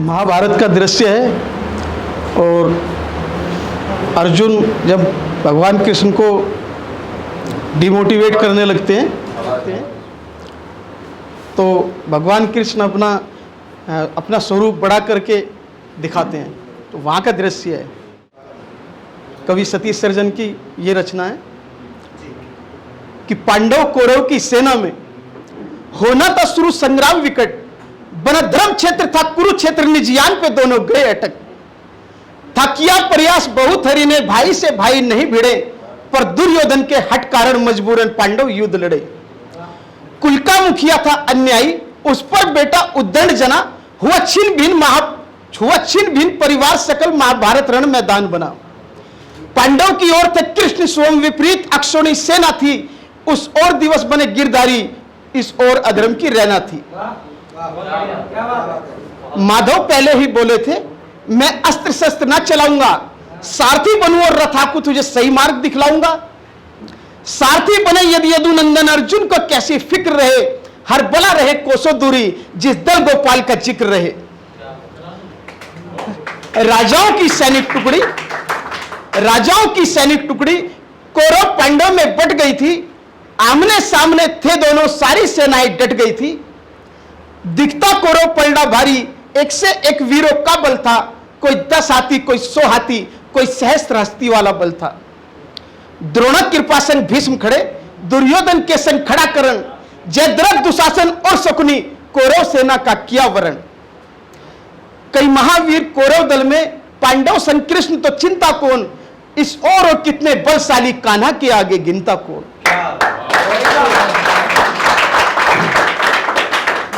महाभारत का दृश्य है। और अर्जुन जब भगवान कृष्ण को डिमोटिवेट करने लगते हैं तो भगवान कृष्ण अपना स्वरूप बड़ा करके दिखाते हैं। तो वहाँ का दृश्य है। कवि सतीश सर्जन की ये रचना है कि पांडव कौरव की सेना में होना था शुरू संग्राम विकट, बना धर्म क्षेत्र था कुरुक्षेत्र, निजयान पे दोनों गए अटक। था किया प्रयास बहुत हरि ने, भाई से भाई नहीं भिड़े, पर दुर्योधन के हट कारण मजबूरन पांडव युद्ध लड़े। कुल का मुखिया था अन्यायी, उस पर बेटा उद्दंड जना, हुआ छिन्न भिन्न परिवार सकल, महाभारत रण मैदान बना। पांडव की ओर थे कृष्ण स्वयं विपरीत, अक्षोणी सेना थी, उस ओर दिवस बने गिरधारी, इस ओर अधर्म की रहना थी। माधव पहले ही बोले थे मैं अस्त्र शस्त्र ना चलाऊंगा, सारथी बनूं और रथाकू तुझे सही मार्ग दिखलाऊंगा। सारथी बने यदि यदुनंदन, अर्जुन को कैसी फिक्र रहे, हर बला रहे कोसों दूरी, जिस दल गोपाल का जिक्र रहे। राजाओं की सैनिक टुकड़ी कौरव पांडव में बट गई थी, आमने सामने थे दोनों, सारी सेनाएं डट गई थी। दिखता कौरव पलड़ा भारी, एक से एक वीरों का बल था, कोई 10 हाथी कोई 100 हाथी, कोई सहस्त्र हस्ती वाला बल था। द्रोण कृपासन भीष्म खड़े, दुर्योधन के संग खड़ा करण, जयद्रथ दुशासन और शकुनी, कौरव सेना का किया वरण। कई महावीर कौरव दल में, पांडव संग कृष्ण तो चिंता कौन, इस और कितने बलशाली, कान्हा के आगे गिनता कौन।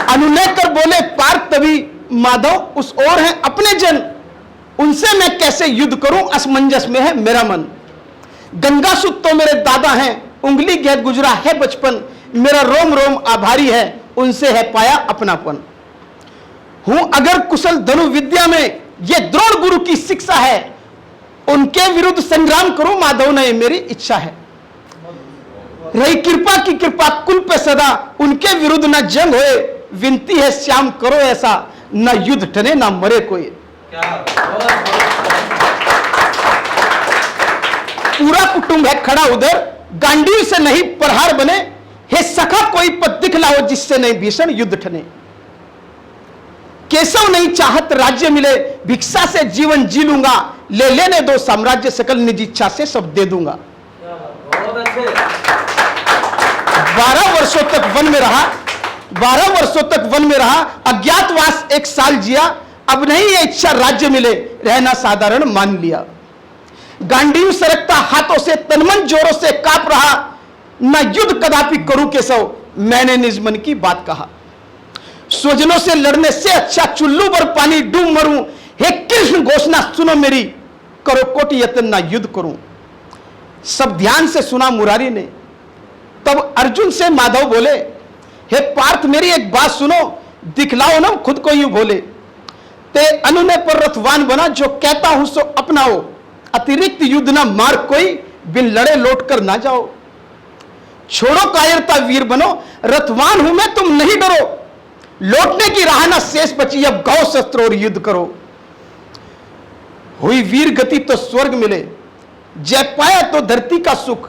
अनुनय कर बोले पार्थ तभी, माधव उस ओर है अपने जन, उनसे मैं कैसे युद्ध करूं, असमंजस में है मेरा मन। गंगा सुत तो मेरे दादा हैं, उंगली गह गुजरा है बचपन, मेरा रोम रोम आभारी है, उनसे है पाया अपनापन। हूं अगर कुशल धनु विद्या में, ये द्रोण गुरु की शिक्षा है, उनके विरुद्ध संग्राम करूं माधव ने मेरी इच्छा है। रही कृपा की कृपा कुल पे सदा, उनके विरुद्ध न जंग होए, विनती है श्याम करो ऐसा, न युद्ध टने न मरे कोई। पूरा कुटुंब है खड़ा उधर, गांडीव से नहीं प्रहार बने, हे सखा कोई पद दिखलाओ जिससे नहीं भीषण युद्ध ठने। केशव नहीं चाहत राज्य मिले, भिक्षा से जीवन जी लूंगा, ले लेने दो साम्राज्य सकल, निज इच्छा से सब दे दूंगा। 12 वर्षों तक वन में रहा, अज्ञातवास 1 साल जिया, अब नहीं ये इच्छा राज्य मिले, रहना साधारण मान लिया। गांडीव सरकता हाथों से, तनमन जोरों से कांप रहा, न युद्ध कदापि करूं केशव, मैंने निज मन की बात कहा। स्वजनों से लड़ने से अच्छा चुल्लू भर पानी डूब मरूं, हे कृष्ण घोषणा सुनो मेरी, करो कोटि यत्न ना युद्ध करूं। सब ध्यान से सुना मुरारी ने, तब अर्जुन से माधव बोले, हे पार्थ मेरी एक बात सुनो, दिखलाओ ना खुद को यूं भोले। ते अनुनय पर रथवान बना, जो कहता हूं सो अपनाओ, अतिरिक्त युद्ध ना मार कोई, बिन लड़े लौट कर ना जाओ। छोड़ो कायरता वीर बनो, रथवान हूं मैं तुम नहीं डरो, लौटने की राह ना शेष बची, अब गाओ शस्त्र और युद्ध करो। हुई वीर गति तो स्वर्ग मिले, जय पाया तो धरती का सुख,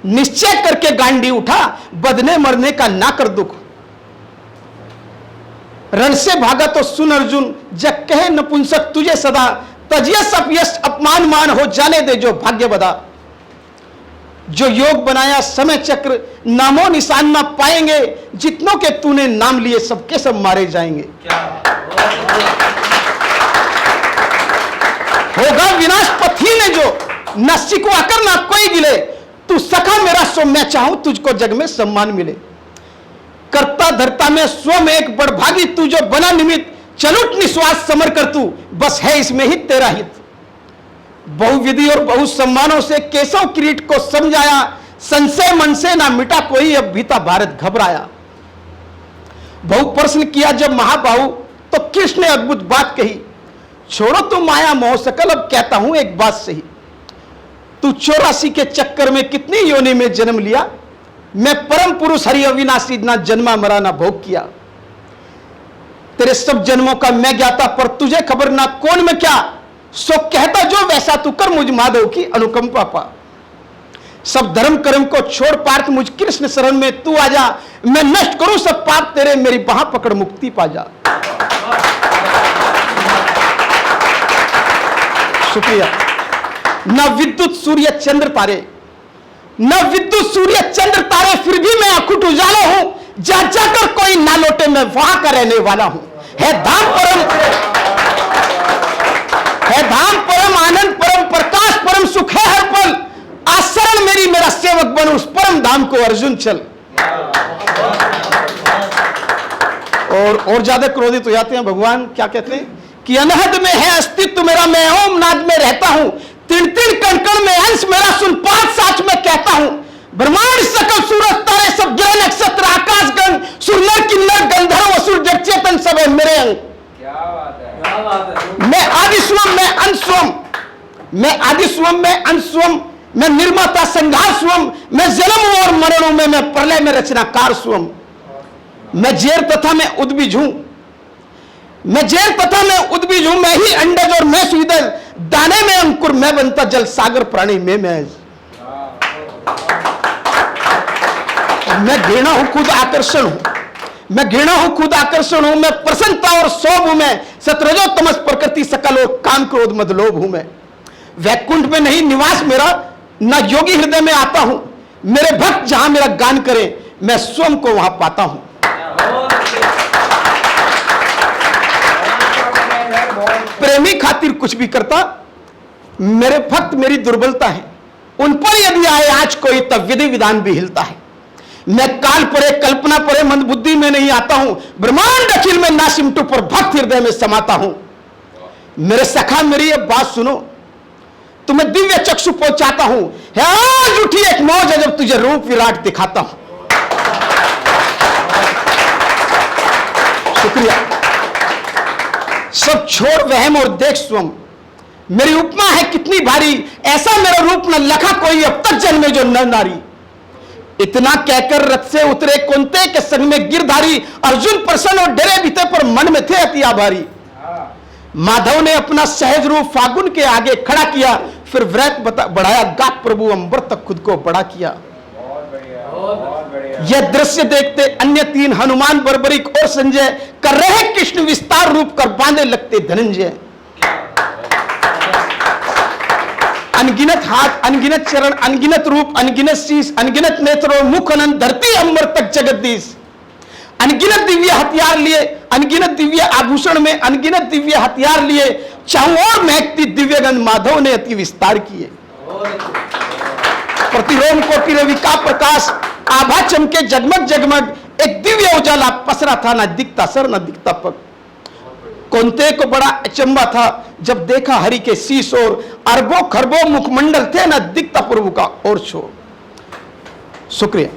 निश्चय करके गांडी उठा, बदने मरने का ना कर दुख। रण से भागा तो सुन अर्जुन, जग कहे नपुंसक तुझे सदा, तजियस अपयश अपमान मान हो जाने दे जो भाग्य बदा। जो योग बनाया समय चक्र, नामो निशान ना पाएंगे, जितनों के तूने नाम लिए सबके सब मारे जाएंगे। होगा विनाश पथी ने जो, न सिकवा कर ना कोई गिले, तू सखा मेरा सो मैं चाहूं तुझको जग में सम्मान मिले। करता धरता में स्वयं एक बड़भागी, तू जो बना निमित्त, चलुट निश्वास समर कर तू, बस है इसमें ही तेरा हित। बहुविधि और बहु सम्मानों से केशव किरीट को समझाया, संशय मन से ना मिटा कोई, अब भीता भारत घबराया। बहु प्रश्न किया जब महाबाहु, तो कृष्ण ने अद्भुत बात कही, छोड़ो तुम माया मोह सकल, अब कहता हूं एक बात सही। तू 84 के चक्कर में कितनी योनि में जन्म लिया, मैं परम पुरुष हरि अविनाशी, ना जन्मा मरा ना भोग किया। तेरे सब जन्मों का मैं ज्ञाता, पर तुझे खबर ना कौन मैं क्या, सो कहता जो वैसा तू कर, मुझ माधव की अनुकंपा पा। सब धर्म कर्म को छोड़ पार्थ मुझ कृष्ण शरण में तू आजा, मैं नष्ट करूं सब पाप तेरे, मेरी बाह पकड़ मुक्ति पा जा। शुक्रिया। न विद्युत सूर्य चंद्र तारे, न विद्युत सूर्य चंद्र तारे, फिर भी मैं अखुट उजाला हूं, जा जाकर कोई ना लौटे मैं वहां का रहने वाला हूं। है धाम परम, है धाम परम आनंद, परम प्रकाश, परम सुख है हर पल, आशरण मेरी मेरा सेवक बन, उस परम धाम को अर्जुन चल। और ज्यादा क्रोधित हो जाते हैं भगवान, क्या कहते हैं कि अनहद में है अस्तित्व मेरा, मैं ओम नाद में रहता हूं, तिन तिन कण कण में अंश मेरा, सुन पांच साच में कहता हूं, ब्रह्मांड सकल सूरज तारे सब ग्रह नक्षत्र आकाश गण, सुरनर किन्नर गंधर्व असुर जग चेतन सब है मेरे अंग। क्या बात है, क्या बात है। मैं आदि स्वम, मैं अंत स्वम, मैं आदि स्वम, मैं अंत स्वम, मैं निर्माता संघार स्वम, मैं जन्म और मरणों में, मैं प्रलय में रचनाकार स्वम, मैं जेर तथा मैं उद्बीज हूं, मैं जेर तथा मैं उद्बीज हूं, मैं ही अंडज और मैं सुईदल, दाने में अंकुर मैं बनता जल सागर प्राणी में मैं घृणा हूं खुद आकर्षण हूं, मैं घृणा हूं खुद आकर्षण हूं, मैं प्रसन्नता और शोभ हूं, मैं सतरजो तमस प्रकृति सकल और काम क्रोध मद लोभ हूं, मैं वैकुंठ में नहीं निवास मेरा, ना योगी हृदय में आता हूं, मेरे भक्त जहां मेरा गान करें मैं स्वयं को वहां पाता हूं। प्रेमी खातिर कुछ भी करता, मेरे भक्त मेरी दुर्बलता है, उन पर यदि आए आज कोई तब विधि विधान भी हिलता है। मैं काल परे कल्पना परे मंद बुद्धि में नहीं आता हूं, ब्रह्मांड अखिल में ना सिमटू पर भक्त हृदय में समाता हूं। मेरे सखा मेरी ये बात सुनो, तुम्हें दिव्य चक्षु पहुंचाता हूं, है आज उठी एक मौज है जब तुझे रूप विराट दिखाता हूं। शुक्रिया। सब छोड़ वहम और देख स्वम, मेरी उपमा है कितनी भारी, ऐसा मेरा रूप न लखा कोई अब तक जन्मे जो नर नारी। इतना कहकर रथ से उतरे कुंते के संग में गिरधारी, अर्जुन प्रसन्न और डरे बीते पर मन में थे अति आभारी। माधव ने अपना सहज रूप फागुन के आगे खड़ा किया, फिर व्रत बढ़ाया गात प्रभु अंबर तक खुद को बड़ा किया। यह दृश्य देखते अन्य तीन हनुमान बर्बरिक और संजय, कर रहे कृष्ण विस्तार रूप कर बांधे लगते धनंजय। अनगिनत हाथ, अनगिनत चरण, अनगिनत रूप, अनगिनत शीश, अनगिनत नेत्र और मुख, अनंत धरती अंबर तक जगदीश। अनगिनत दिव्य हथियार लिए, अनगिनत दिव्य आभूषण में अनगिनत दिव्य हथियार लिए, चारों ओर महकती दिव्यगंध माधव ने अति विस्तार किए। प्रतिलोम कोटि रवि का प्रकाश, आभा चमके जगमग जगमग, एक दिव्य उजाला पसरा था, ना दिखता सर ना दिखता पग। कुंते को बड़ा अचंबा था जब देखा हरि के शीश और अरबों खरबों मुखमंडल थे, ना दिखता प्रभु का और छोर। शुक्रिया।